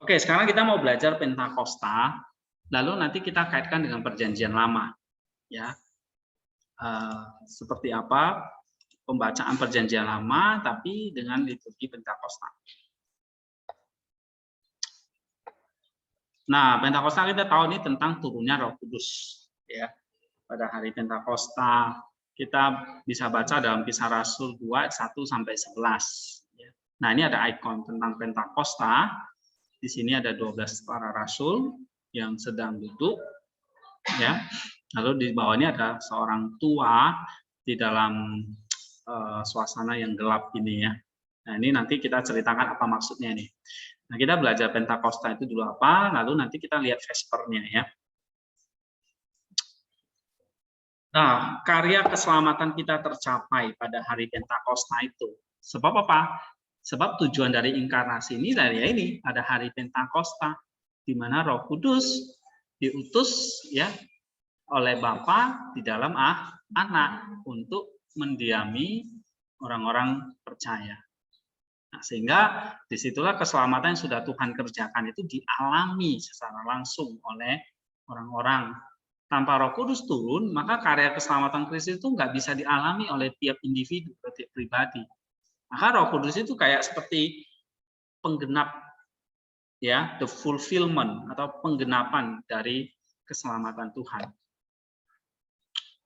Oke, sekarang kita mau belajar Pentakosta, lalu nanti kita kaitkan dengan Perjanjian Lama, ya. Seperti apa pembacaan Perjanjian Lama, tapi dengan liturgi Pentakosta. Nah, Pentakosta kita tahu ini tentang turunnya Roh Kudus, ya. Pada hari Pentakosta kita bisa baca dalam Kisah Rasul 2 1 sampai 11. Nah, ini ada ikon tentang Pentakosta. Di sini ada 12 para rasul yang sedang duduk, ya. Lalu di bawah ini ada seorang tua di dalam suasana yang gelap ini, ya. Nah, ini nanti kita ceritakan apa maksudnya nih. Nah, kita belajar Pentakosta itu dulu apa, lalu nanti kita lihat Vespernya, ya. Nah, karya keselamatan kita tercapai pada hari Pentakosta itu. Sebab apa? Sebab tujuan dari inkarnasi ini dari ini pada hari Pentakosta, di mana Roh Kudus diutus, ya, oleh Bapa di dalam Anak untuk mendiami orang-orang percaya. Nah, sehingga disitulah keselamatan yang sudah Tuhan kerjakan itu dialami secara langsung oleh orang-orang. Tanpa Roh Kudus turun, maka karya keselamatan Kristus itu nggak bisa dialami oleh tiap individu, tiap pribadi. Maka Roh Kudus itu kayak seperti penggenap, ya, the fulfillment atau penggenapan dari keselamatan Tuhan.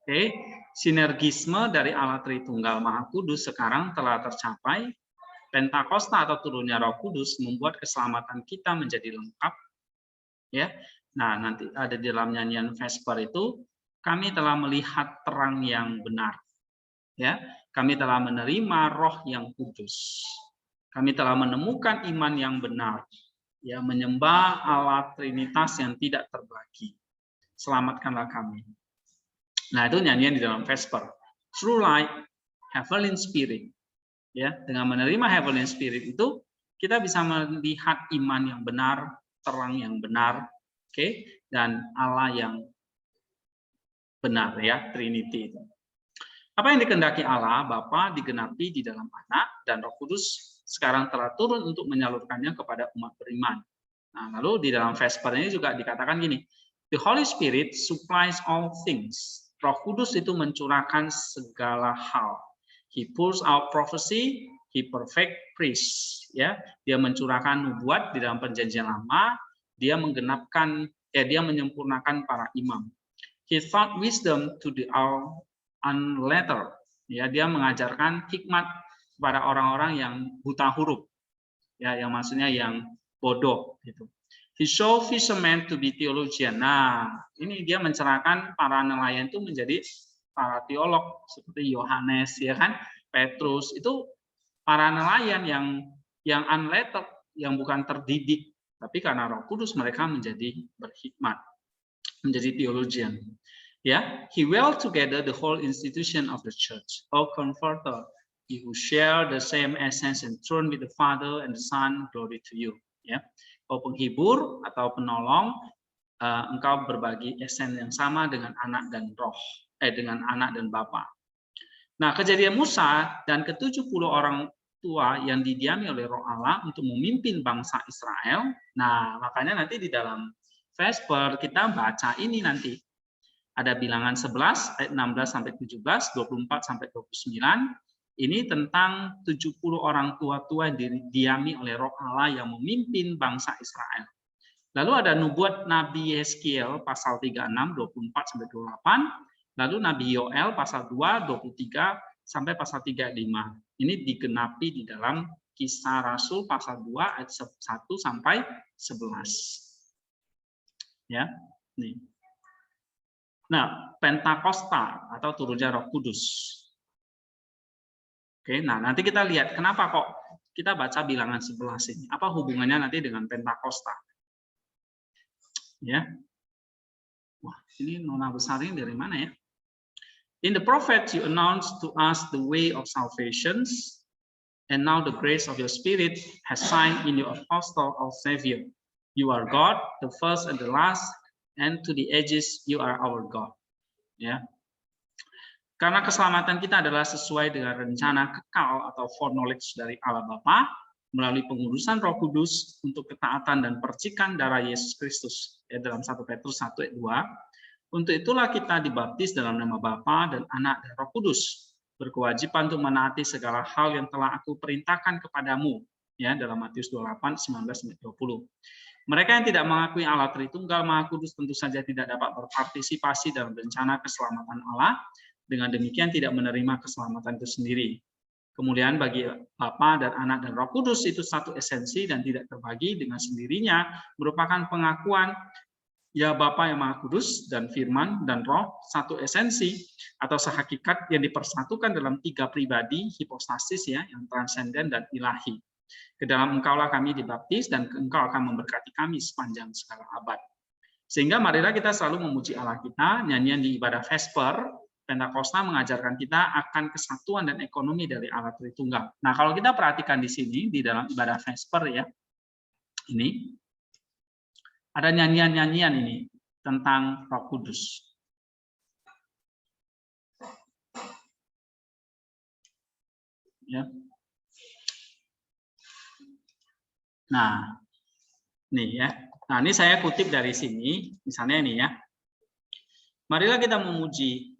Oke, sinergisme dari Allah Tritunggal Maha Kudus sekarang telah tercapai. Pentakosta atau turunnya Roh Kudus membuat keselamatan kita menjadi lengkap, ya. Nah, nanti ada di dalam nyanyian Vesper itu, kami telah melihat terang yang benar, ya. Kami telah menerima Roh yang kudus. Kami telah menemukan iman yang benar, ya, menyembah Allah Trinitas yang tidak terbagi. Selamatkanlah kami. Nah, itu nyanyian di dalam Vesper. Through light, heavenly spirit, ya, dengan menerima heavenly spirit itu kita bisa melihat iman yang benar, terang yang benar, oke, dan Allah yang benar, ya, Trinity itu. Apa yang dikehendaki Allah Bapa digenapi di dalam Anak, dan Roh Kudus sekarang telah turun untuk menyalurkannya kepada umat beriman. Nah, lalu di dalam Vesper ini juga dikatakan gini, the Holy Spirit supplies all things. Roh Kudus itu mencurahkan segala hal. He pours out prophecy, he perfect priest, ya. Dia mencurahkan nubuat di dalam Perjanjian Lama, dia menggenapkan, dia menyempurnakan para imam. He taught wisdom to the unlettered, ya, dia mengajarkan hikmat kepada orang-orang yang buta huruf, ya, yang maksudnya yang bodoh gitu. He showed fishermen to be theologian. Nah, ini dia mencerahkan para nelayan itu menjadi para teolog seperti Yohanes, ya kan, Petrus, itu para nelayan yang unlettered, yang bukan terdidik, tapi karena Roh Kudus mereka menjadi berhikmat, menjadi theologian. Ya, he weld together the whole institution of the church. O Comforter, he who share the same essence and throne with the Father and the Son, glory to you. Ya, o penghibur atau penolong, engkau berbagi esen yang sama dengan anak dan roh, dengan anak dan Bapa. Nah, kejadian Musa dan ke-70 orang tua yang didiami oleh Roh Allah untuk memimpin bangsa Israel. Nah, makanya nanti di dalam Vesper kita baca ini nanti. Ada Bilangan 11 ayat 16 sampai 17, 24 sampai 29. Ini tentang 70 orang tua-tua yang didiami oleh Roh Allah yang memimpin bangsa Israel. Lalu ada nubuat Nabi Yeskiel pasal 36 24 sampai 28, lalu Nabi Yoel pasal 2 23 sampai pasal 35. Ini digenapi di dalam Kisah Rasul pasal 2 ayat 1 sampai 11. Ya, nih. Nah, Pentakosta atau turunnya Roh Kudus. Oke, nah nanti kita lihat kenapa kok kita baca Bilangan 11 ini. Apa hubungannya nanti dengan Pentakosta? Ya. Wah, ini nona besar ini dari mana ya? In the prophet you announced to us the way of salvation, and now the grace of your spirit has signed in your apostle of Savior. You are God, the first and the last, and to the ages you are our God. Ya. Karena keselamatan kita adalah sesuai dengan rencana kekal atau foreknowledge dari Allah Bapa, melalui pengudusan Roh Kudus untuk ketaatan dan percikan darah Yesus Kristus. Ya, dalam 1 Petrus 1 ayat 2. Untuk itulah kita dibaptis dalam nama Bapa dan Anak dan Roh Kudus, berkewajiban untuk menaati segala hal yang telah aku perintahkan kepadamu. Ya, dalam Matius 28, 19-20. Mereka yang tidak mengakui Allah Tritunggal Maha Kudus tentu saja tidak dapat berpartisipasi dalam rencana keselamatan Allah, dengan demikian tidak menerima keselamatan itu sendiri. Kemudian bagi Bapa dan Anak dan Roh Kudus itu satu esensi dan tidak terbagi dengan sendirinya, merupakan pengakuan ya Bapa yang Maha Kudus dan Firman dan Roh satu esensi atau sehakikat yang dipersatukan dalam tiga pribadi hipostasis ya, yang transenden dan ilahi. Ke dalam Engkaulah kami dibaptis dan Engkau akan memberkati kami sepanjang segala abad. Sehingga marilah kita selalu memuji Allah kita, nyanyian di ibadah Vesper Pentakosta mengajarkan kita akan kesatuan dan ekonomi dari Allah Tritunggal. Nah, kalau kita perhatikan di sini di dalam ibadah Vesper ya, ini ada nyanyian-nyanyian ini tentang Roh Kudus. Ya. Nah, nih ya. Nah, ini saya kutip dari sini, misalnya ini ya. Marilah kita memuji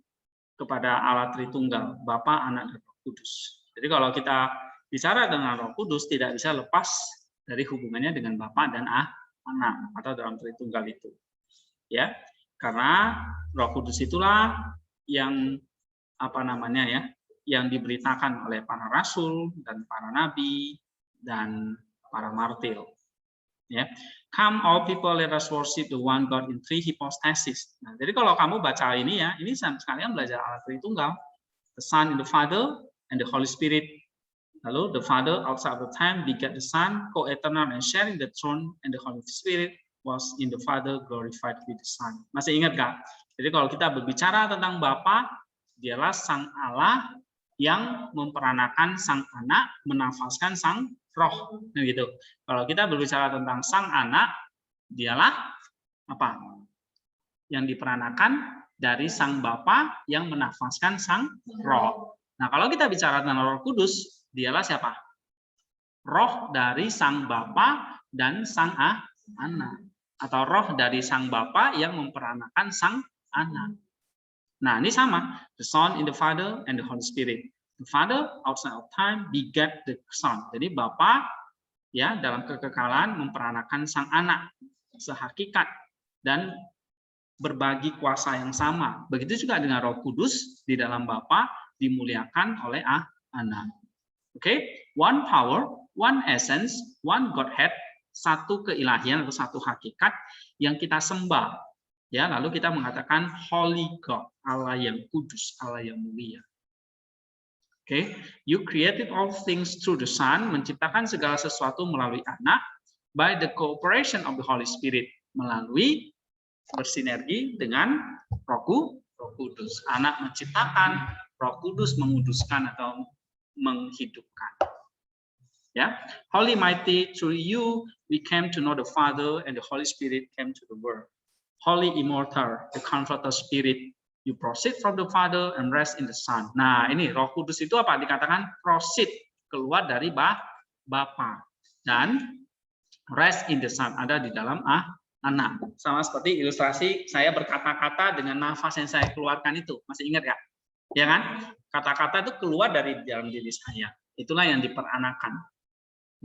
kepada Allah Tritunggal, Bapa, Anak, dan Roh Kudus. Jadi kalau kita bicara dengan Roh Kudus tidak bisa lepas dari hubungannya dengan Bapa dan Anak atau dalam Tritunggal itu. Ya. Karena Roh Kudus itulah yang yang diberitakan oleh para rasul dan para nabi dan para martir. Ya. Come all people, let us worship the one God in three hypostasis. Nah, jadi kalau kamu baca ini ya, ini sekalian belajar Allah Tritunggal, the Son in the Father and the Holy Spirit. Lalu the Father outside of the time begat the Son, co-eternal and sharing the throne, and the Holy Spirit was in the Father glorified with the Son. Masih ingat gak? Jadi kalau kita berbicara tentang Bapa, dialah Sang Allah yang memperanakan Sang Anak, menafaskan Sang Roh, gitu. Kalau kita berbicara tentang Sang Anak, dialah apa? Yang diperanakan dari Sang Bapa yang menafaskan Sang Roh. Nah, kalau kita bicara tentang Roh Kudus, dialah siapa? Roh dari Sang Bapa dan Sang Anak, atau roh dari Sang Bapa yang memperanakan Sang Anak. Nah, ini sama, the Son in the Father and the Holy Spirit. The Father outside of time begat the Son. Jadi Bapa ya dalam kekekalan memperanakan Sang Anak sehakikat dan berbagi kuasa yang sama. Begitu juga dengan Roh Kudus di dalam Bapa dimuliakan oleh Anak. Oke, one power, one essence, one Godhead, satu keilahian atau satu hakikat yang kita sembah. Ya, lalu kita mengatakan Holy God, Allah yang kudus, Allah yang mulia. Okay. You created all things through the Son, menciptakan segala sesuatu melalui Anak, by the cooperation of the Holy Spirit, melalui bersinergi dengan Roh Kudus. Anak menciptakan, Roh Kudus menguduskan atau menghidupkan. Ya, Holy Mighty, through you we came to know the Father, and the Holy Spirit came to the world. Holy Immortal, the Comforter Spirit, you proceed from the Father and rest in the Son. Nah, ini Roh Kudus itu apa? Dikatakan proceed, keluar dari Bapa dan rest in the Son, ada di dalam Anak. Sama seperti ilustrasi saya berkata-kata dengan nafas yang saya keluarkan itu. Masih ingat ya? Ya kan? Kata-kata itu keluar dari dalam diri saya. Itulah yang diperanakan.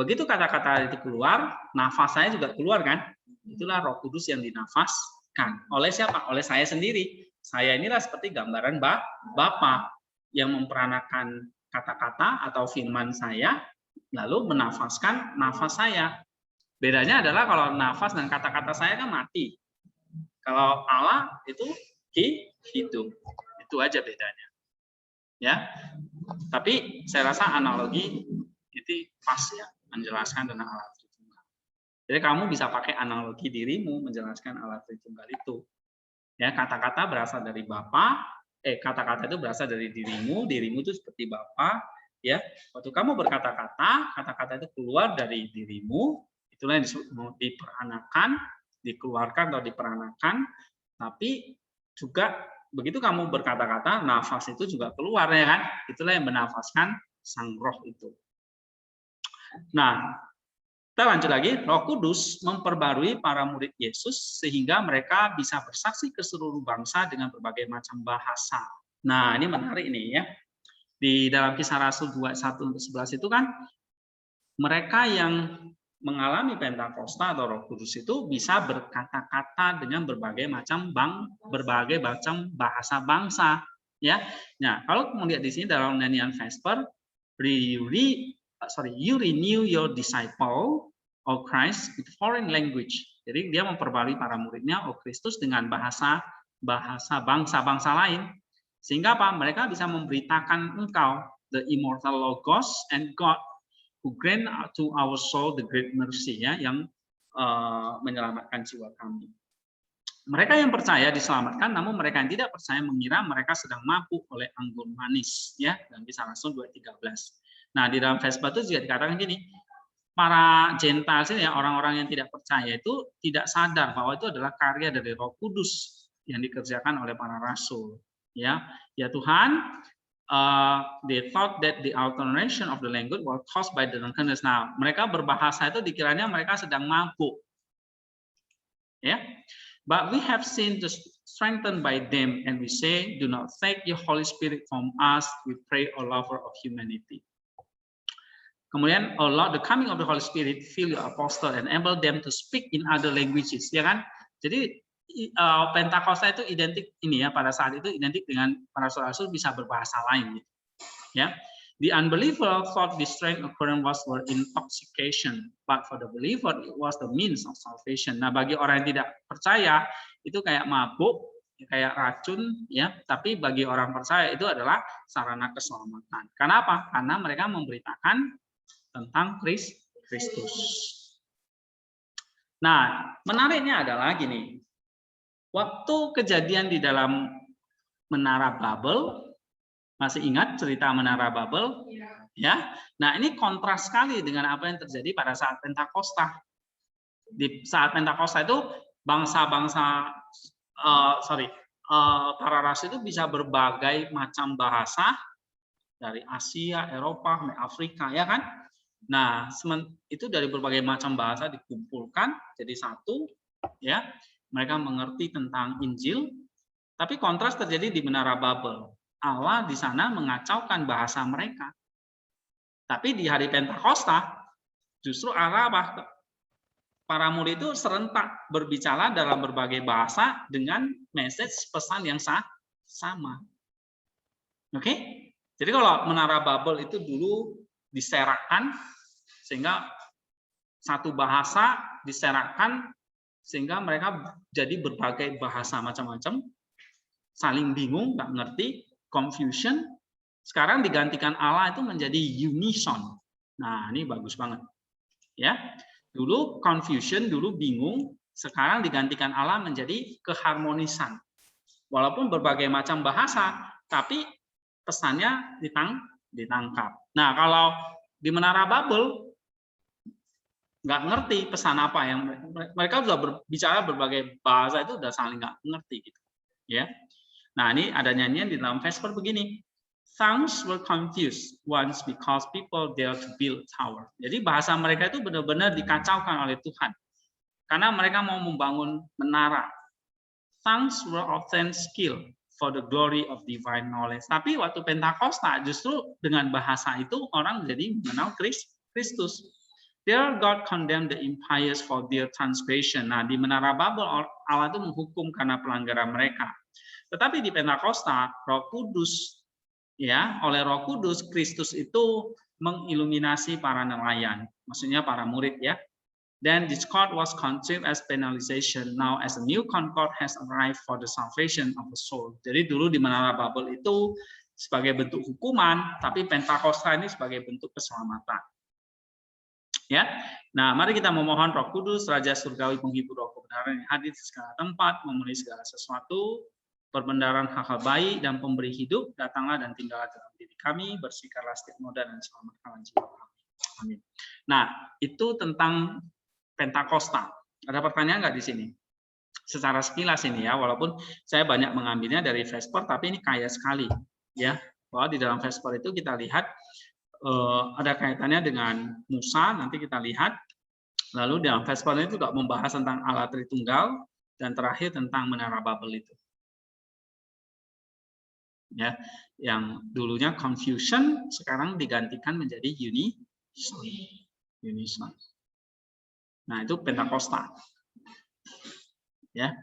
Begitu kata-kata itu keluar, nafas saya juga keluar kan? Itulah Roh Kudus yang dinafaskan. Oleh siapa? Oleh saya sendiri. Saya inilah seperti gambaran Bapa yang memperanakan kata-kata atau firman saya, lalu menafaskan nafas saya. Bedanya adalah kalau nafas dan kata-kata saya kan mati. Kalau Allah itu hidup. Itu aja bedanya. Ya. Tapi saya rasa analogi itu pas ya, menjelaskan tentang Allah Tritunggal. Jadi kamu bisa pakai analogi dirimu menjelaskan Allah Tritunggal itu. Ya, kata-kata berasal dari Bapa, kata-kata itu berasal dari dirimu itu seperti Bapa, ya. Waktu kamu berkata-kata, kata-kata itu keluar dari dirimu, itulah yang diperanakan, dikeluarkan atau diperanakan, tapi juga begitu kamu berkata-kata, nafas itu juga keluar ya kan? Itulah yang menafaskan Sang Roh itu. Nah, kita lanjut lagi. Roh Kudus memperbarui para murid Yesus sehingga mereka bisa bersaksi ke seluruh bangsa dengan berbagai macam bahasa. Nah, ini menarik nih ya. Di dalam Kisah Rasul 21-11 itu kan mereka yang mengalami Pentakosta atau Roh Kudus itu bisa berkata-kata dengan berbagai macam bahasa bangsa, ya. Nah, kalau melihat di sini dalam nyanyian Vesper, you renew your disciple of Christ with foreign language. Jadi dia memperbarui para muridnya, Kristus, dengan bahasa bangsa-bangsa lain, sehingga apa? Mereka bisa memberitakan engkau, the immortal Logos and God, who grant to our soul the great mercy, ya, yang menyelamatkan jiwa kami. Mereka yang percaya diselamatkan, namun mereka yang tidak percaya mengira mereka sedang mabuk oleh anggur manis, ya, dalam Kisah Rasul 2:13. Nah, di dalam Vespa itu juga dikatakan gini, para Gentiles ini, ya, orang-orang yang tidak percaya itu tidak sadar bahwa itu adalah karya dari Roh Kudus yang dikerjakan oleh para rasul, ya. Ya Tuhan, they thought that the alteration of the language was caused by the drunkenness. Nah, mereka berbahasa itu dikiranya mereka sedang mabuk, ya. But we have seen to strengthened by them, and we say, do not take your Holy Spirit from us, we pray, O lover of humanity. Kemudian, oh Lord, the coming of the Holy Spirit, fill your apostle and enable them to speak in other languages, ya kan? Jadi Pentakosta itu identik ini ya, pada saat itu identik dengan para rasul bisa berbahasa lain, gitu. Ya. The unbeliever thought the strength occurrence was for intoxication, but for the believer it was the means of salvation. Nah, bagi orang yang tidak percaya itu kayak mabuk, kayak racun, ya. Tapi bagi orang percaya itu adalah sarana keselamatan. Kenapa? Karena mereka memberitakan tentang Kristus. Nah, menariknya adalah gini. Waktu kejadian di dalam Menara Babel, masih ingat cerita Menara Babel? Ya. Nah, ini kontras sekali dengan apa yang terjadi pada saat Pentakosta. Di saat Pentakosta itu bangsa-bangsa para rasul itu bisa berbagai macam bahasa dari Asia, Eropa, Afrika, ya kan? Nah, itu dari berbagai macam bahasa dikumpulkan jadi satu, ya. Mereka mengerti tentang Injil, tapi kontras terjadi di Menara Babel. Allah di sana mengacaukan bahasa mereka. Tapi di hari Pentakosta, justru Allah para murid itu serentak berbicara dalam berbagai bahasa dengan message pesan yang sama. Oke? Jadi kalau Menara Babel itu dulu diserakkan, sehingga satu bahasa diserakkan sehingga mereka jadi berbagai bahasa macam-macam, saling bingung, nggak ngerti, confusion. Sekarang digantikan Allah itu menjadi unison. Nah, ini bagus banget. Ya. Dulu confusion, dulu bingung, sekarang digantikan Allah menjadi keharmonisan. Walaupun berbagai macam bahasa, tapi pesannya ditangkap. Nah, kalau di Menara Babel nggak ngerti pesan apa yang mereka sudah berbicara berbagai bahasa, itu udah saling nggak ngerti gitu, ya. Nah, ini ada nyanyian di dalam Vesper begini, tongues were confused once because people dare to build tower. Jadi bahasa mereka itu benar-benar dikacaukan oleh Tuhan karena mereka mau membangun menara. Tongues were often skilled for the glory of divine knowledge. Tapi waktu Pentakosta justru dengan bahasa itu orang jadi mengenal Kristus. There God condemned the empires for their transgression. Nah, di Menara Babel Allah itu menghukum karena pelanggaran mereka. Tetapi di Pentakosta, Roh Kudus, ya, oleh Roh Kudus Kristus itu mengiluminasi para nelayan, maksudnya para murid, ya. Then discord was conceived as penalization. Now as a new concord has arrived for the salvation of the soul. Jadi dulu di Menara Babel itu sebagai bentuk hukuman, tapi Pentakosta ini sebagai bentuk keselamatan. Ya, nah mari kita memohon Roh Kudus, Raja Surgawi, penghibur roh kebenaran yang hadir di segala tempat, memenuhi segala sesuatu, perbendaharaan hal-hal baik dan pemberi hidup, datanglah dan tinggallah dalam diri kami, bersihkanlah setiap noda dan selamatkanlah jiwa kami. Amin. Nah, itu tentang Pentakosta. Ada pertanyaan nggak di sini? Secara sekilas ini ya, walaupun saya banyak mengambilnya dari Vesper, tapi ini kaya sekali ya, bahwa di dalam Vesper itu kita lihat ada kaitannya dengan Musa, nanti kita lihat. Lalu dalam Vesper itu juga membahas tentang Allah Tritunggal, dan terakhir tentang Menara Babel itu. Ya, yang dulunya confusion sekarang digantikan menjadi unison. Nah, itu Pentakosta. Ya.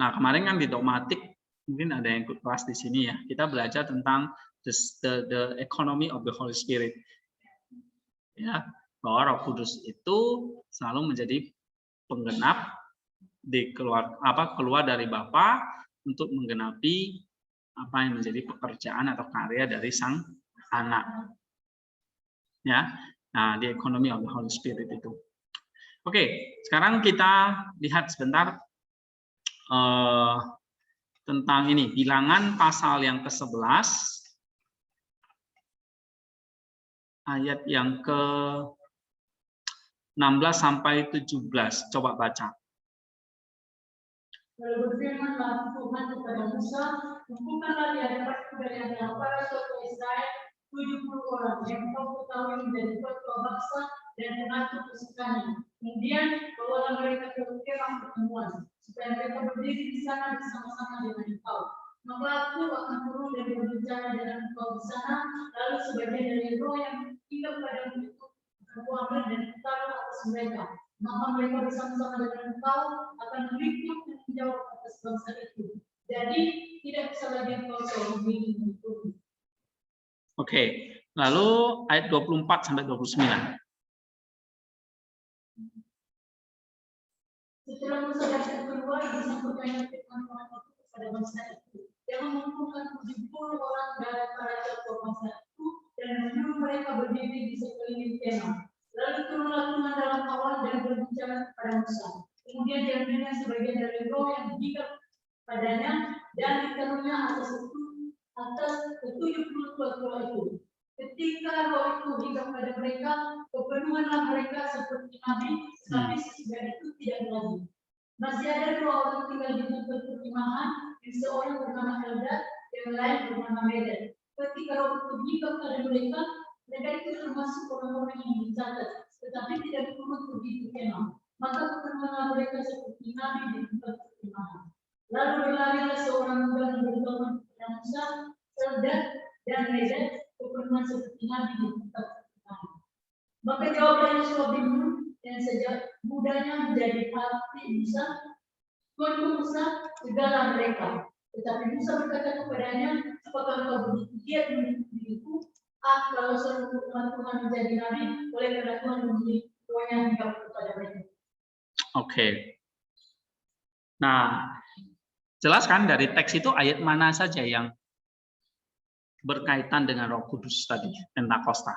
Nah, kemarin kan di dogmatik mungkin ada yang ikut kelas di sini ya. Kita belajar tentang the economy of the Holy Spirit. Ya, bahwa Roh Kudus itu selalu menjadi penggenap keluar dari Bapa untuk menggenapi apa yang menjadi pekerjaan atau karya dari Sang Anak. Ya. Nah, di economy of the Holy Spirit itu. Oke, sekarang kita lihat sebentar tentang ini, Bilangan pasal yang ke-11 ayat yang ke-16 sampai 17. Coba baca. Lalu berfirmanlah Tuhan kepada Musa, kumpulkanlah di hadapanku dari antara para suku Israel 70 orang yang kau ketahui menjadi ketua bangsa dan mengatur pasukannya. Kemudian bawalah mereka ke kemah pertemuan, supaya mereka berdiri di sana bersama-sama dengan engkau. Maka aku akan turun dan berbicara dengan engkau di sana, lalu sebagian dari roh yang tinggal padamu itu aku ambil dan taruh atas mereka. Maka mereka bersama-sama dengan engkau akan meliput dan menjawab atas bangsa itu. Jadi tidak bisa lagi engkau seorang diri itu. Oke, lalu ayat 24 sampai 29. Setelah Musa dan keluar disampaikan firman Tuhan itu kepada bangsa itu. Yang mengumpulkan 70 orang dari para ketua bangsa itu dan menyuruh mereka berdiri di sekeliling kemah. Lalu turunlah Tuhan dalam awan dan berbicara kepada Musa. Kemudian diambilnya sebagian dari roh yang hingga padanya dan ditaruhnya atas ke-70 tua-tua itu. Ketika roh itu hingga pada mereka, kepenuhanlah mereka seperti nabi, tetapi sesudah itu tidak lagi. Masih ada 2 orang tinggal di tempat perkemahan, yang seorang bernama Eldad, yang lain bernama Medad. Ketika roh itu hingga pada mereka, mereka itu termasuk orang-orang yang dicatat, tetapi tidak turut pergi ke kemah. Maka kepenuhanlah mereka seperti nabi di tempat perkemahan. Lalu berlarilah seorang muda yang bertobat kepada Musa, Eldad dan Medad, kepenuhan seperti nabi di tempat perkemahan. Maka jawablah Yosua bin Nun yang sejak mudanya menjadi hati Musa, Tuan Musa, segala mereka. Tetapi Musa berkata kepadanya, apakah engkau begitu giat menuntut diriku? Kalau seluruh Tuhan menjadi nabi, oleh karena Tuhan memberi tuanya hingga kepada mereka. Oke. Nah, jelaskan dari teks itu ayat mana saja yang berkaitan dengan Roh Kudus tadi, Pentakosta.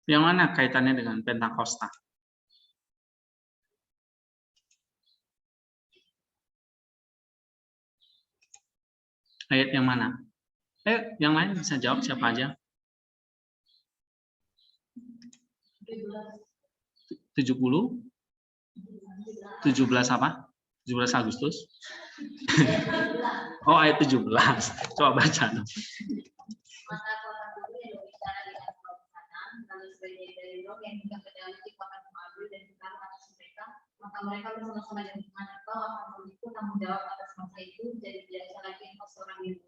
Yang mana kaitannya dengan Pentakosta? Ayat yang mana? Yang lain bisa jawab siapa aja? 70? 17 apa? 17 Agustus? Oh, ayat 17. Coba baca. Maka kota dulu yang berbicara dengan kaum sana, lalu sebagian dari roh yang hingga ke dalam itu akan mengambil dan ditaruh atas mereka, maka mereka bersama-sama dengan Tuhan engkau akan memikul tanggung jawab atas bangsa itu, jadi tidak bisa lagi engkau seorang diri.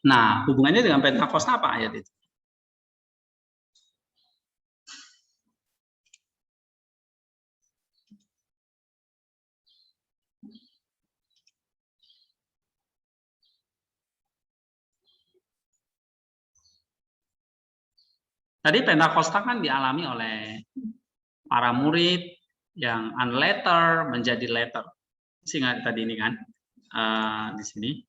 Nah, hubungannya dengan Pentakosta apa ayat itu? Tadi Pentakosta kan dialami oleh para murid yang unletter menjadi letter. Ingat tadi ini kan di sini.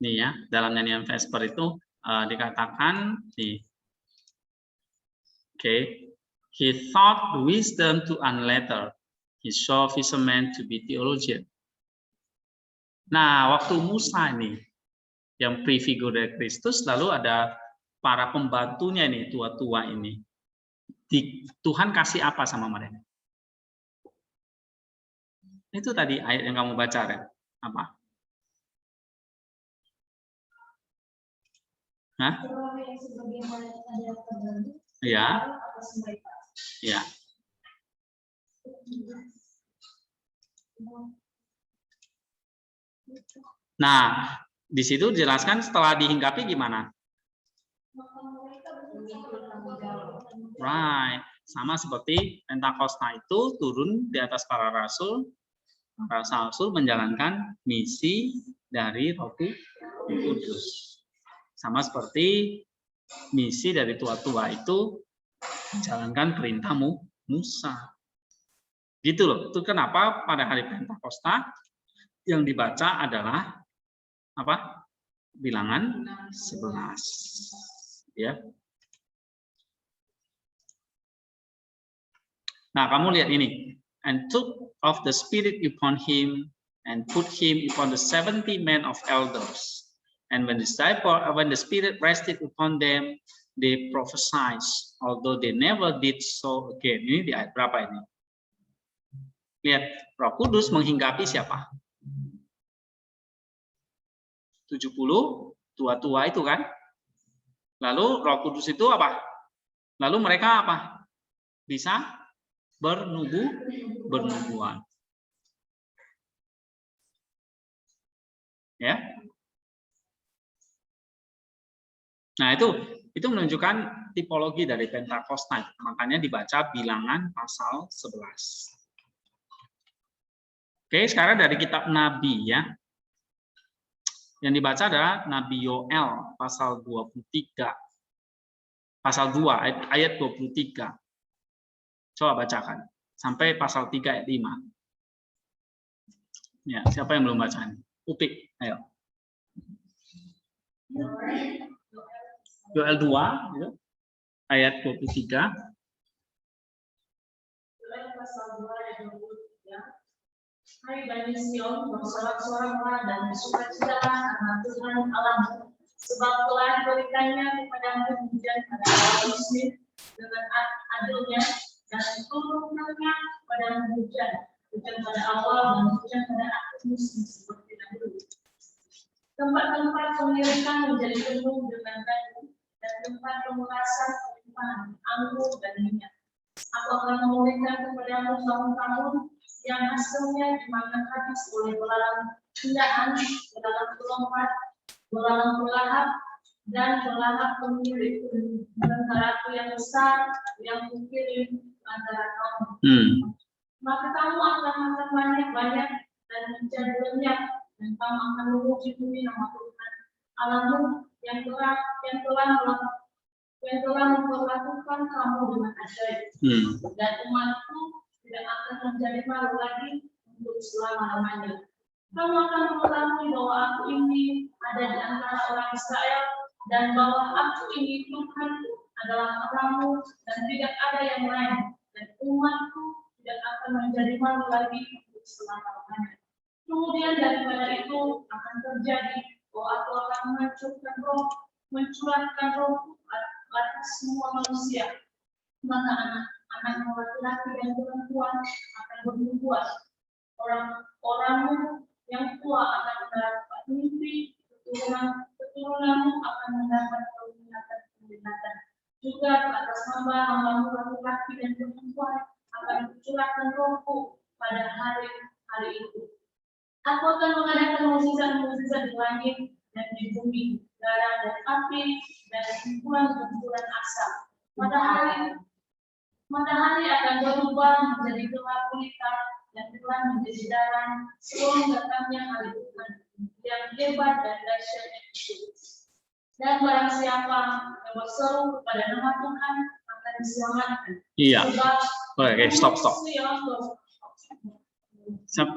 Nih ya, dalam nyanyian Vesper itu dikatakan di he thought wisdom to unlettered, he saw fishermen to be theologian. Nah, waktu Musa ini yang prefigure dari Kristus, lalu ada para pembantunya nih, tua-tua ini. Tuhan kasih apa sama mereka? Itu tadi ayat yang kamu baca, Ren. Apa? Hah? Ya. Ya. Nah, di situ dijelaskan setelah dihinggapi gimana? Right, sama seperti Pentakosta itu turun di atas para rasul menjalankan misi dari Roh Kudus. Sama seperti misi dari tua-tua itu menjalankan perintah Musa. Gitu loh. Itu kenapa pada hari Pentakosta yang dibaca adalah apa? Bilangan 11. Ya. Nah, kamu lihat ini. And took of the Spirit upon him and put him upon the 70 men of elders. And when the Spirit rested upon them, they prophesied, although they never did so again. Ini di ayat berapa ini? Lihat, Roh Kudus menghinggapi siapa? 70 tua-tua itu kan? Lalu Roh Kudus itu apa? Lalu mereka apa? Bisa bernubuat. Ya. Nah, itu menunjukkan tipologi dari Pentakosta. Makanya dibaca Bilangan pasal 11. Oke, sekarang dari kitab Nabi ya. Yang dibaca adalah Nabi Yoel pasal 23. Pasal 2 ayat 23. Coba bacakan sampai pasal 3 ayat 5. Ya, siapa yang belum baca? Upik, ayo. Yoel 2 gitu. Ayat 23. Pasal 2 ayat 23. Hai Bani Sion, bersorak-soraklah dan bersukacitalah karena Tuhan Allahmu, sebab telah berikannya kepadamu hujan pada musim dengan adilnya, dan turunannya pada hujan pada awal dan hujan pada akhir musim seperti dahulu. Tempat-tempat pengirikan menjadi penuh dengan kayu dan tempat pemerasan penyimpanan anggur dan minyak. Aku akan memberikan kepadamu tahun-tahun yang hasilnya dimakan habis oleh belalang hendaan, belalang pelompat, belalang pelahap, dan belalang pengiring. Sementara yang besar yang mengirim antara kamu. Maka kamu akan makan banyak-banyak dan menjadi lenyap, dan kamu akan memuji bumi nama Tuhan Allahmu yang telah memperlakukan kamu dengan ajaib. Dan umatku tidak akan menjadi malu lagi untuk selama-lamanya. Kamu akan mengetahui bahwa aku ini ada di antara orang Israel, dan bahwa aku ini Tuhanku adalah Allahmu, dan tidak ada yang lain. Dan umatku tidak akan menjadi malu lagi untuk selama-lamanya. Kemudian daripada itu akan terjadi bahwa aku akan mencurahkan rohku atas semua manusia. Maka anak laki-laki dan perempuan akan bernubuat. Orang-orangmu yang tua akan mendapat mimpi, keturunanmu akan mendapat penglihatan. Juga atas hamba-hambamu laki-laki dan perempuan akan mencurahkan rohku pada hari itu. Aku akan mengadakan mukjizat-mukjizat di langit dan di bumi, darah dan api, dan kumpulan-kumpulan asap. Matahari akan berubah menjadi gelap gulita dan gelap menjadi terang sebelum datangnya hari Tuhan yang hebat dan dahsyat itu. Dan barang siapa yang berseru kepada nama Tuhan akan diselamatkan. Iya. Oke, stop.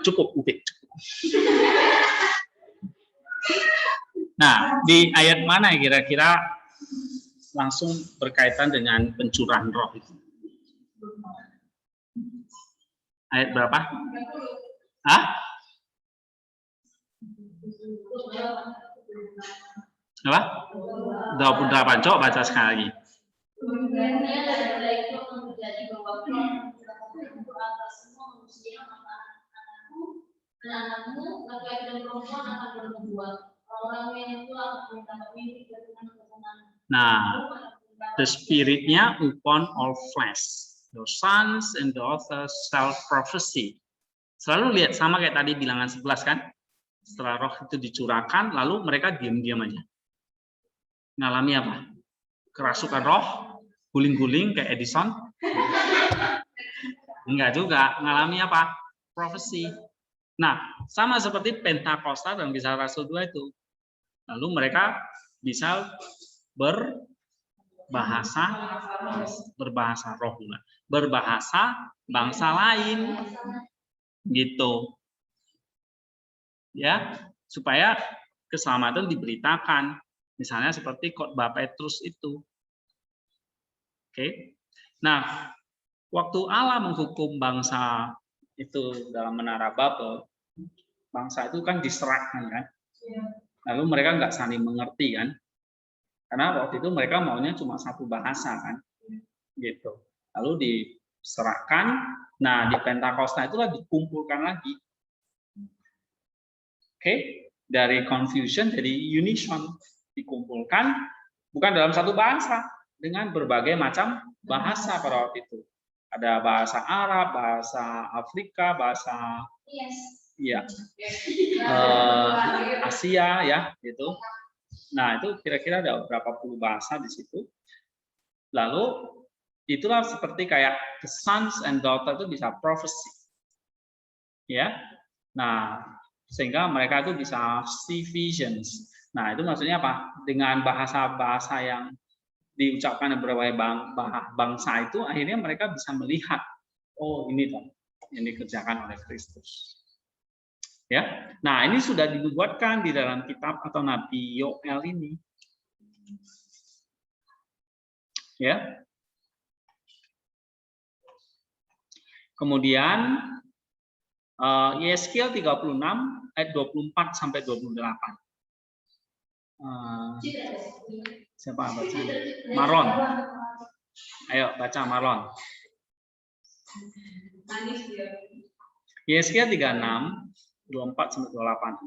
Cukup, Upik. Nah, di ayat mana kira-kira langsung berkaitan dengan pencurahan roh itu? Ayat berapa? Hah? Apa? 28. Coba baca sekali lagi. Kemudiannya daripada itu akan terjadi bahwa atas semua manusia, maka anak-anakmu, laki-laki dan perempuan akan bernubuat. Orang yang tua akan mendapat mimpi dan kesenangan. Nah, the spiritnya upon all flesh. Your sons and daughters shall prophesy. Selalu lihat sama kayak tadi bilangan 11 kan? Setelah roh itu dicurahkan, lalu mereka diam-diam aja. Ngalami apa? Kerasukan roh, guling-guling kayak Edison? Enggak juga. Ngalami apa? Profesi. Nah, sama seperti Pentakosta dan Kisah Rasul 2 itu. Lalu mereka bisa berbahasa roh juga. Berbahasa bangsa lain. Gitu. Ya, supaya keselamatan diberitakan. Misalnya seperti khotbah Petrus itu. Oke. Nah, waktu Allah menghukum bangsa itu dalam menara Babel, bangsa itu kan diserahkan kan. Lalu mereka nggak saling mengerti kan. Karena waktu itu mereka maunya cuma satu bahasa kan. Gitu. Lalu diserahkan, nah di Pentakosta itulah dikumpulkan lagi. Oke, dari confusion jadi unison, dikumpulkan bukan dalam satu bahasa, dengan berbagai macam bahasa pada waktu itu. Ada bahasa Arab, bahasa Afrika, bahasa Asia ya, gitu. Nah, itu kira-kira ada berapa puluh bahasa di situ. Lalu itulah seperti kayak the sons and daughter itu bisa prophecy. Ya. Nah, sehingga mereka itu bisa see visions. Nah, itu maksudnya apa? Dengan bahasa-bahasa yang diucapkan oleh berbagai bangsa itu, akhirnya mereka bisa melihat, oh ini toh yang dikerjakan oleh Kristus. Ya, nah ini sudah dibuatkan di dalam kitab atau Nabi Yoel ini. Ya. Kemudian Yeskiel 36 ayat 24 sampai 28. Siapa baca? Maron. Ayo baca Maron. Yeskiel 36 24 sampai 28.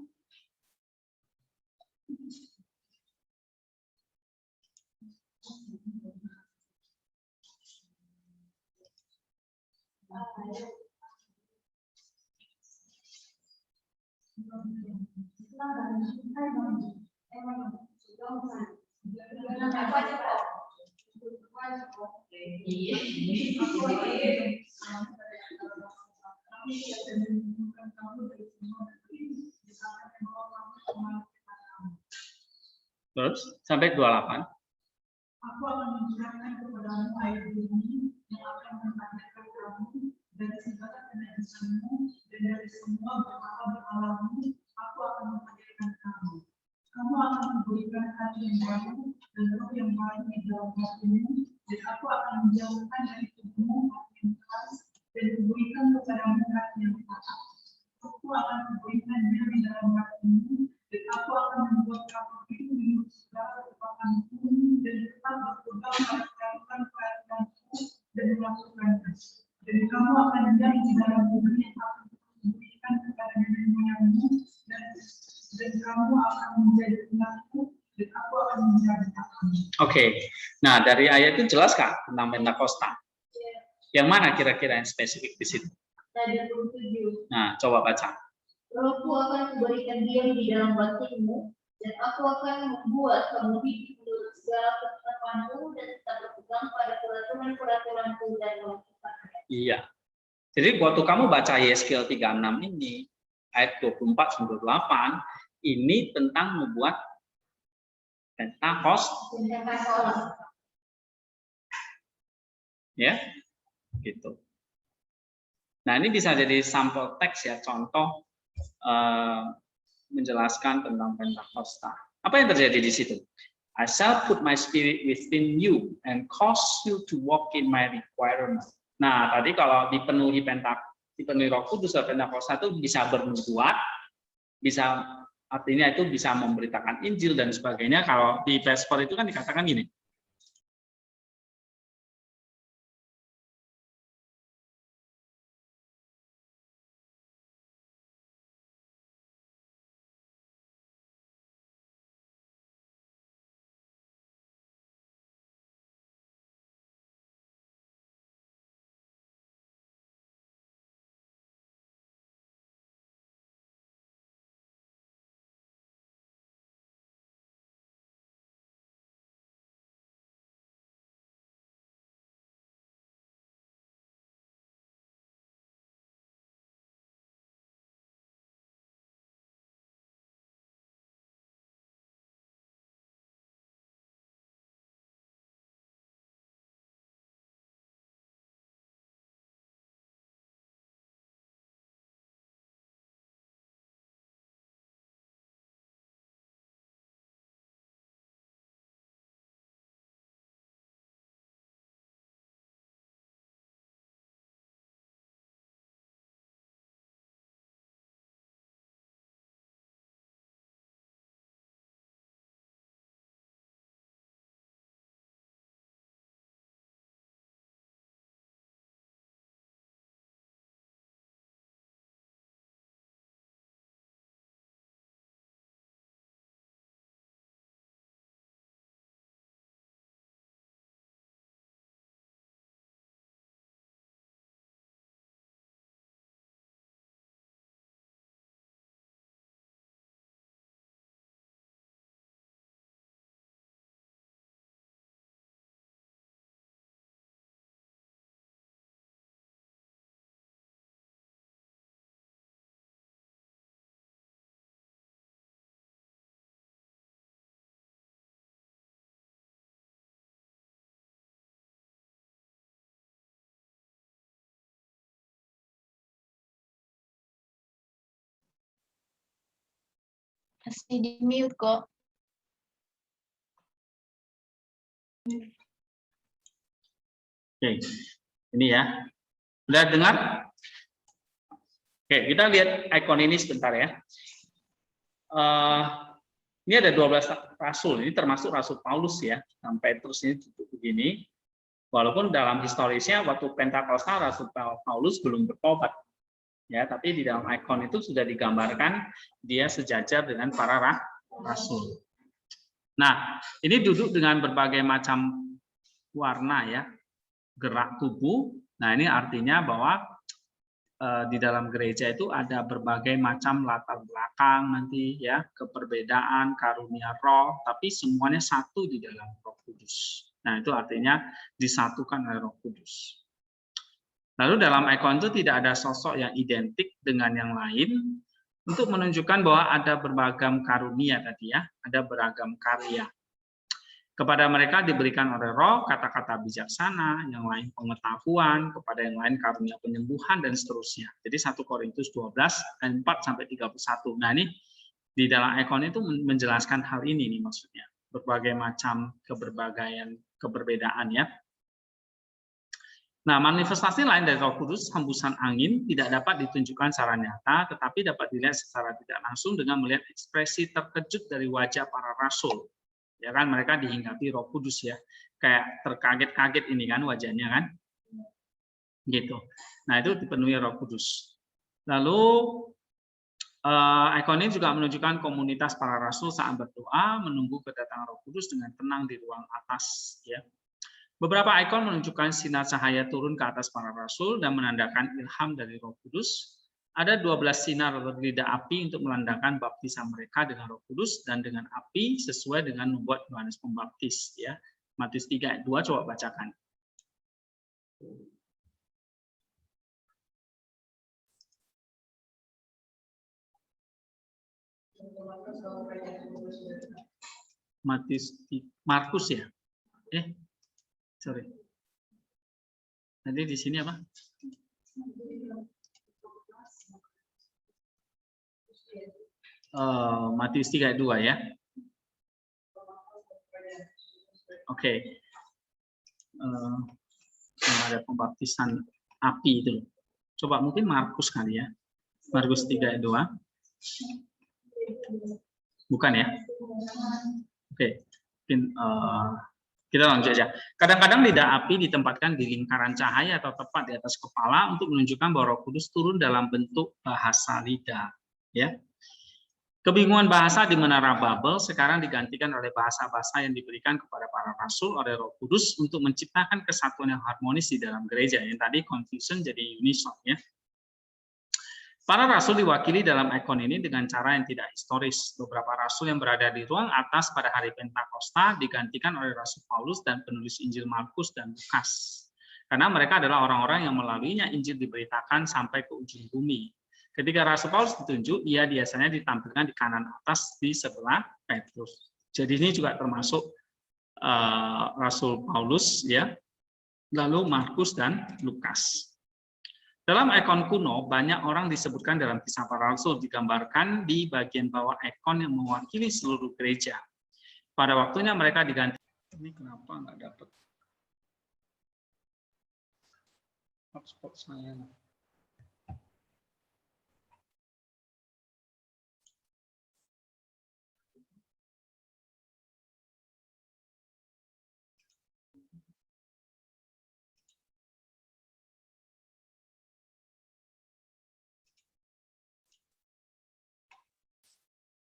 Terus sampai 28. Aku akan mencurahkan kepadamu air bumi yang akan mengajarkan kamu dari segala kenajisanmu dan dari semua berhala-berhalamu. Aku akan mengajarkan kamu. Kamu akan memberikan hati yang baru dan roh yang baru di dalam hatimu, dan aku akan menjauhkan dari tubuhmu hati yang keras dan memberikan kepadamu hati yang taat. Aku akan memberikan dia di dalam hatimu, dan aku akan membuat kamu hidup menurut segala kepakanku dan tetap berpegang pada peraturan-peraturanku dan melakukannya. Dan kamu akan diam di dalam negeri yang aku berikan kepada nenek moyangmu, dan kamu akan menjadi umatku, dan aku akan menjadi kamu. Oke, nah dari ayat itu jelas kan tentang Pentakosta? Yang mana kira-kira yang spesifik di situ? Ayat 27. Nah, coba baca. Rohku akan kuberikan diam di dalam batinmu, dan aku akan membuat kamu hidup menurut segala ketetapanku dan tetap berpegang pada peraturan-peraturanku dan melakukannya. Iya. Jadi waktu kamu baca Yeskiel 36 ini, ayat 24 sampai 28, ini tentang membuat Pentakosta. Ya, gitu. Nah, ini bisa jadi sampel teks ya, contoh menjelaskan tentang Pentakosta. Apa yang terjadi di situ? I shall put my spirit within you and cause you to walk in my requirement. Nah, tadi kalau dipenuhi Roh Kudus atau Pentakosta itu bisa bernubuat, bisa artinya itu bisa memberitakan Injil dan sebagainya. Kalau di Vesper itu kan dikatakan gini. Masih di mute kok. Oke, ini ya. Udah dengar? Oke, kita lihat ikon ini sebentar ya. Ini ada 12 rasul, ini termasuk Rasul Paulus ya, sampai terus ini tutup begini. Walaupun dalam historisnya waktu Pentakosta Rasul Paulus belum bertobat. Ya, tapi di dalam ikon itu sudah digambarkan dia sejajar dengan para rasul. Nah, ini duduk dengan berbagai macam warna ya, gerak tubuh. Nah, ini artinya bahwa di dalam gereja itu ada berbagai macam latar belakang nanti ya, keperbedaan, karunia roh, tapi semuanya satu di dalam Roh Kudus. Nah, itu artinya disatukan oleh Roh Kudus. Lalu dalam ikon itu tidak ada sosok yang identik dengan yang lain untuk menunjukkan bahwa ada beragam karunia tadi ya, ada beragam karya. Kepada mereka diberikan oleh Roh kata-kata bijaksana, yang lain pengetahuan, kepada yang lain karunia penyembuhan dan seterusnya. Jadi 1 Korintus 12 ayat 4 sampai 31. Nah, ini di dalam ikon itu menjelaskan hal ini nih maksudnya. Berbagai macam keberbedaan ya. Nah, manifestasi lain dari Roh Kudus, hembusan angin, tidak dapat ditunjukkan secara nyata, tetapi dapat dilihat secara tidak langsung dengan melihat ekspresi terkejut dari wajah para rasul. Ya kan, mereka dihinggapi Roh Kudus ya, kayak terkaget-kaget ini kan wajahnya kan, gitu. Nah, itu dipenuhi Roh Kudus. Lalu ikon ini juga menunjukkan komunitas para rasul saat berdoa menunggu kedatangan Roh Kudus dengan tenang di ruang atas ya. Beberapa ikon menunjukkan sinar cahaya turun ke atas para rasul dan menandakan ilham dari Roh Kudus. Ada 12 sinar berlidah api untuk menandakan baptisan mereka dengan Roh Kudus dan dengan api sesuai dengan nubuat Yohanes Pembaptis ya. Matius 3 ayat 2 coba bacakan. Markus ya? Sorry. Nanti di sini apa? Matius 3 ayat 2 ya. Oke. Ada pembaptisan api itu. Coba mungkin Markus kali ya. Markus 3 ayat 2. Bukan ya? Oke. Mungkin kita lanjut aja. Kadang-kadang lidah api ditempatkan di lingkaran cahaya atau tepat di atas kepala untuk menunjukkan bahwa Roh Kudus turun dalam bentuk bahasa lidah. Ya. Kebingungan bahasa di Menara Babel sekarang digantikan oleh bahasa-bahasa yang diberikan kepada para rasul oleh Roh Kudus untuk menciptakan kesatuan yang harmonis di dalam gereja. Yang tadi confusion jadi unison ya. Para rasul diwakili dalam ikon ini dengan cara yang tidak historis. Beberapa rasul yang berada di ruang atas pada hari Pentakosta digantikan oleh Rasul Paulus dan penulis Injil Markus dan Lukas. Karena mereka adalah orang-orang yang melaluinya Injil diberitakan sampai ke ujung bumi. Ketika Rasul Paulus ditunjuk, ia biasanya ditampilkan di kanan atas di sebelah Petrus. Jadi ini juga termasuk Rasul Paulus ya. Lalu Markus dan Lukas. Dalam ikon kuno, banyak orang disebutkan dalam Kisah Para Rasul digambarkan di bagian bawah ikon yang mewakili seluruh gereja. Pada waktunya mereka diganti. Ini kenapa nggak dapat hotspot saya?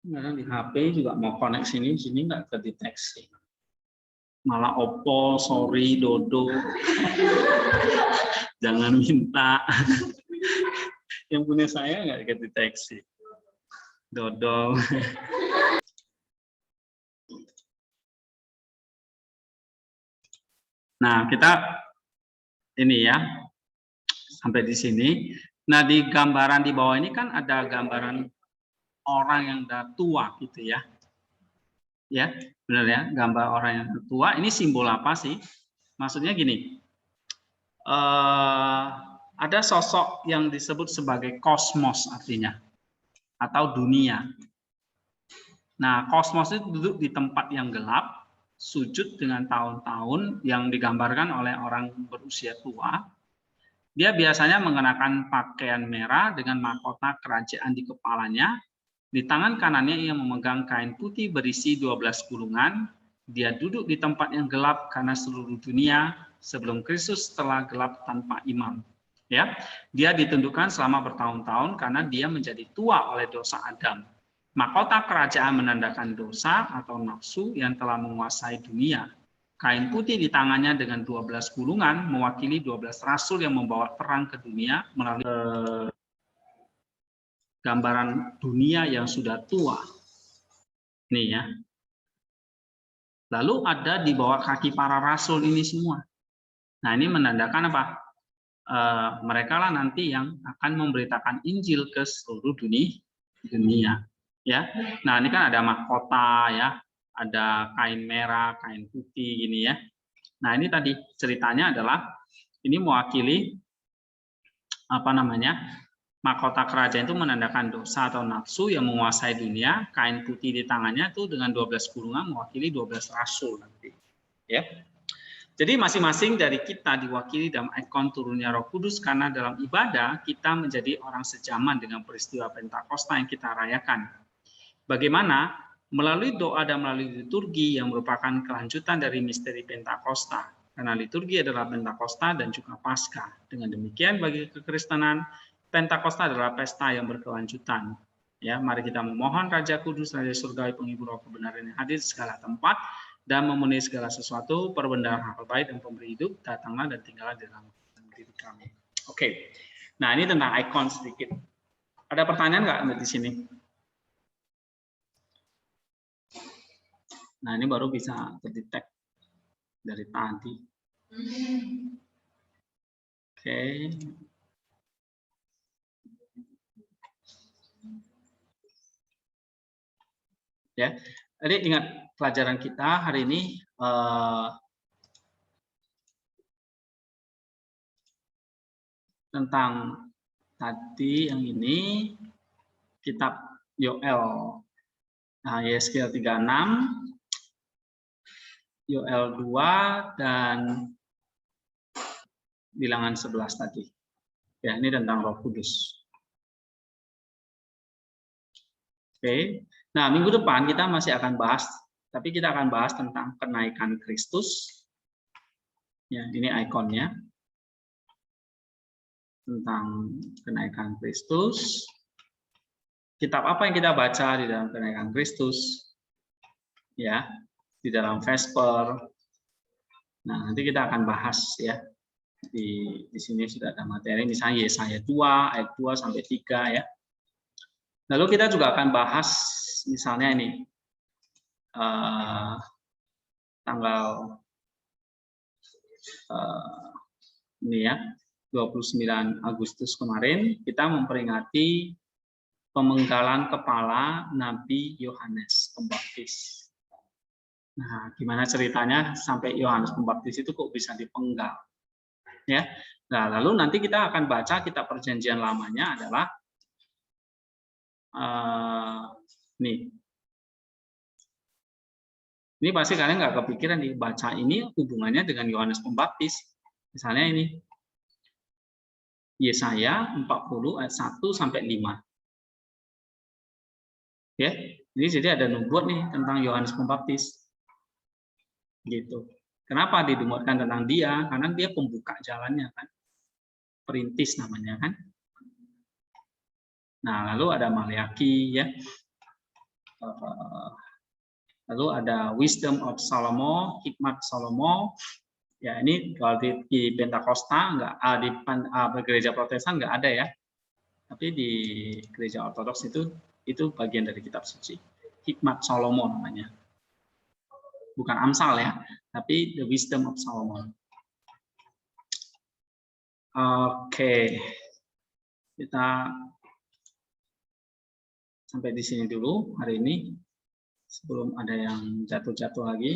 Karena di HP juga mau connect sini nggak kedeteksi. Malah Oppo, sorry, Dodo, jangan minta. Yang punya saya nggak kedeteksi. Dodo. Nah, kita ini ya, sampai di sini. Nah, di gambaran di bawah ini kan ada gambaran orang yang udah tua gitu ya. Ya, benar ya, gambar orang yang tua. Ini simbol apa sih? Maksudnya gini, ada sosok yang disebut sebagai kosmos artinya, atau dunia. Nah, kosmos itu duduk di tempat yang gelap, sujud dengan tahun-tahun yang digambarkan oleh orang berusia tua. Dia biasanya mengenakan pakaian merah dengan mahkota kerajaan di kepalanya. Di tangan kanannya ia memegang kain putih berisi 12 gulungan. Dia duduk di tempat yang gelap karena seluruh dunia sebelum Kristus telah gelap tanpa imam. Ya, dia ditundukkan selama bertahun-tahun karena dia menjadi tua oleh dosa Adam. Mahkota kerajaan menandakan dosa atau nafsu yang telah menguasai dunia. Kain putih di tangannya dengan 12 gulungan mewakili 12 rasul yang membawa terang ke dunia melalui gambaran dunia yang sudah tua. Nih ya. Lalu ada di bawah kaki para rasul ini semua. Nah, ini menandakan apa? Mereka lah nanti yang akan memberitakan Injil ke seluruh dunia. Ya. Nah, ini kan ada mahkota ya, ada kain merah, kain putih gini ya. Nah, ini tadi ceritanya adalah ini mewakili apa namanya? Mahkota kerajaan itu menandakan dosa atau nafsu yang menguasai dunia. Kain putih di tangannya itu dengan 12 gulungan mewakili 12 rasul nanti. Ya. Jadi masing-masing dari kita diwakili dalam ikon turunnya Roh Kudus karena dalam ibadah kita menjadi orang sejaman dengan peristiwa Pentakosta yang kita rayakan. Bagaimana? Melalui doa dan melalui liturgi yang merupakan kelanjutan dari misteri Pentakosta. Karena liturgi adalah Pentakosta dan juga Paskah. Dengan demikian bagi kekristenan, Pentakosta adalah pesta yang berkelanjutan. Ya, mari kita memohon Raja Kudus, Raja Surgawi, penghibur roh kebenaran yang hadir di segala tempat dan memenuhi segala sesuatu, perbendaharaan hal baik dan pemberi hidup, datanglah dan tinggallah di dalam diri kami. Oke. Nah, ini tentang ikon sedikit. Ada pertanyaan nggak di sini? Nah, ini baru bisa terdetek dari tadi. Oke. Ya, jadi ingat pelajaran kita hari ini tentang tadi yang ini kitab Yoel. Nah, Yeskiel 36 Yoel 2 dan bilangan 11 tadi. Ya, ini tentang Roh Kudus. Oke. Nah, minggu depan kita masih akan bahas, tapi kita akan bahas tentang kenaikan Kristus. Ya, ini ikonnya. Tentang kenaikan Kristus. Kitab apa yang kita baca di dalam kenaikan Kristus? Ya, di dalam Vesper. Nah, nanti kita akan bahas ya. Di sini sudah ada materi, misalnya Yesaya 2 ayat 2 sampai 3 ya. Lalu kita juga akan bahas misalnya ini tanggal ini ya 29 Agustus kemarin kita memperingati pemenggalan kepala Nabi Yohanes Pembaptis. Nah, gimana ceritanya sampai Yohanes Pembaptis itu kok bisa dipenggal? Ya. Nah, lalu nanti kita akan baca kitab Perjanjian Lamanya adalah nih. Ini pasti kalian nggak kepikiran dibaca ini hubungannya dengan Yohanes Pembaptis. Misalnya ini. Yesaya 40 ayat 1 sampai 5. Ya, ini jadi ada nubuat nih tentang Yohanes Pembaptis. Gitu. Kenapa dinubuatkan tentang dia? Karena dia pembuka jalannya kan. Perintis namanya kan. Nah, lalu ada Maleaki ya. Lalu ada Wisdom of Salomo, Hikmat Salomo. Ya, ini kalau di Pentakosta enggak, di gereja Protestan enggak ada ya. Tapi di gereja Ortodoks itu bagian dari kitab suci. Hikmat Salomo namanya. Bukan Amsal ya, tapi The Wisdom of Solomon. Oke. Kita sampai di sini dulu hari ini. Sebelum ada yang jatuh-jatuh lagi.